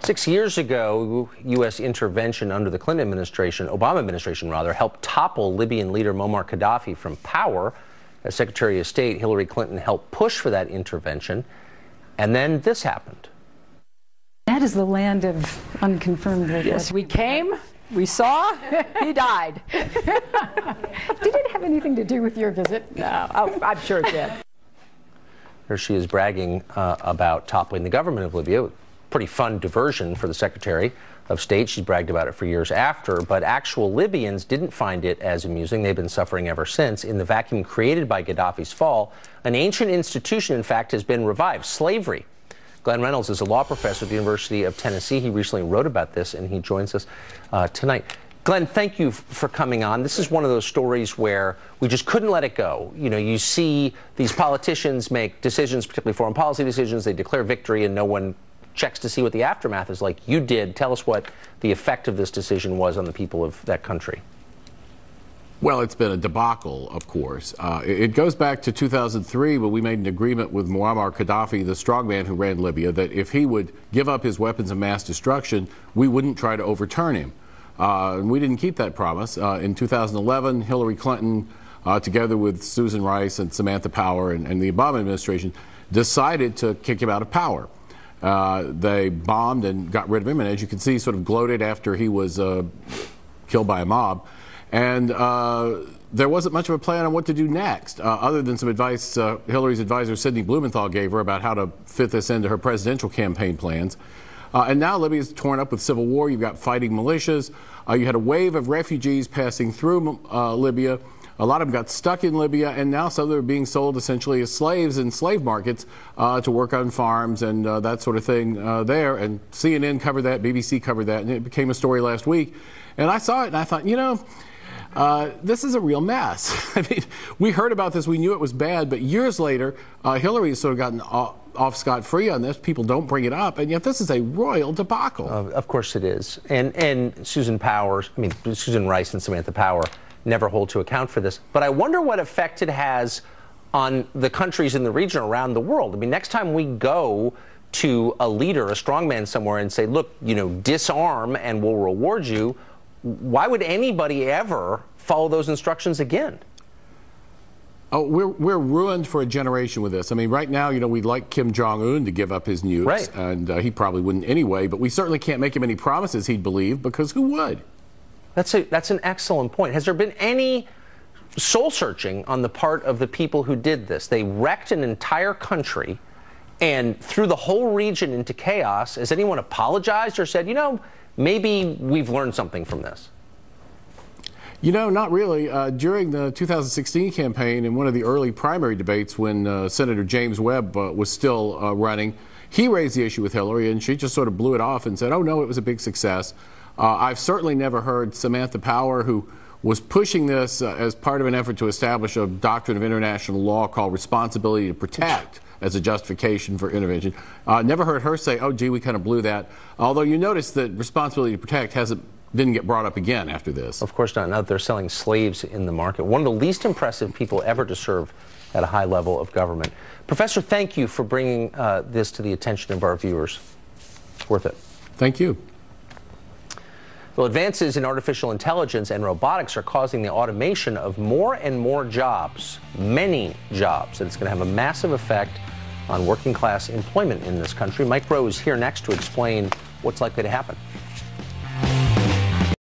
6 years ago, U.S. intervention under the Clinton administration, Obama administration rather, helped topple Libyan leader Muammar Gaddafi from power. As Secretary of State, Hillary Clinton helped push for that intervention. And then this happened. That is the land of unconfirmed reports. Yes, we came, we saw, he died. Did it have anything to do with your visit? No, I'm sure it did. Here she is bragging about toppling the government of Libya. Pretty fun diversion for the Secretary of State. She's bragged about it for years after, but actual Libyans didn't find it as amusing. They've been suffering ever since. In the vacuum created by Gaddafi's fall, an ancient institution, in fact, has been revived: slavery. Glenn Reynolds is a law professor at the University of Tennessee. He recently wrote about this, and he joins us tonight. Glenn, thank you for coming on. This is one of those stories where we just couldn't let it go. You know, you see these politicians make decisions, particularly foreign policy decisions. They declare victory, and no one checks to see what the aftermath is like. You did. Tell us what the effect of this decision was on the people of that country. Well, it's been a debacle, of course. It goes back to 2003 when we made an agreement with Muammar Gaddafi, the strongman who ran Libya, that if he would give up his weapons of mass destruction, we wouldn't try to overturn him. And we didn't keep that promise. In 2011, Hillary Clinton, together with Susan Rice and Samantha Power and the Obama administration, decided to kick him out of power. They bombed and got rid of him, and as you can see, sort of gloated after he was killed by a mob. And there wasn't much of a plan on what to do next, other than some advice Hillary's advisor Sidney Blumenthal gave her about how to fit this into her presidential campaign plans. And now Libya's torn up with civil war. You've got fighting militias. You had a wave of refugees passing through Libya. A lot of them got stuck in Libya, and now some of them are being sold essentially as slaves in slave markets to work on farms and that sort of thing there. And CNN covered that, BBC covered that, and it became a story last week. And I saw it, and I thought, you know, this is a real mess. I mean, we heard about this, we knew it was bad, but years later, Hillary's sort of gotten off scot-free on this. People don't bring it up, and yet this is a royal debacle. Of course it is. And Susan Rice and Samantha Power never hold to account for this. But I wonder what effect it has on the countries in the region around the world. I mean, next time we go to a leader, a strongman somewhere, and say, look, you know, disarm and we'll reward you, why would anybody ever follow those instructions again? Oh, we're ruined for a generation with this. I mean, right now, you know, we'd like Kim Jong-un to give up his nukes, right, and he probably wouldn't anyway, but we certainly can't make him any promises he'd believe, because who would? That's an excellent point. Has there been any soul-searching on the part of the people who did this? They wrecked an entire country and threw the whole region into chaos. Has anyone apologized or said, you know, maybe we've learned something from this? You know, not really. During the 2016 campaign, in one of the early primary debates when Senator James Webb was still running, he raised the issue with Hillary, and she just sort of blew it off and said, oh, no, it was a big success. I've certainly never heard Samantha Power, who was pushing this as part of an effort to establish a doctrine of international law called responsibility to protect as a justification for intervention. Never heard her say, oh, gee, we kind of blew that. Although you notice that responsibility to protect didn't get brought up again after this. Of course not. Now that they're selling slaves in the market. One of the least impressive people ever to serve at a high level of government. Professor, thank you for bringing this to the attention of our viewers. Worth it. Thank you. Well, advances in artificial intelligence and robotics are causing the automation of more and more jobs, many jobs, and it's going to have a massive effect on working class employment in this country. Mike Rowe is here next to explain what's likely to happen.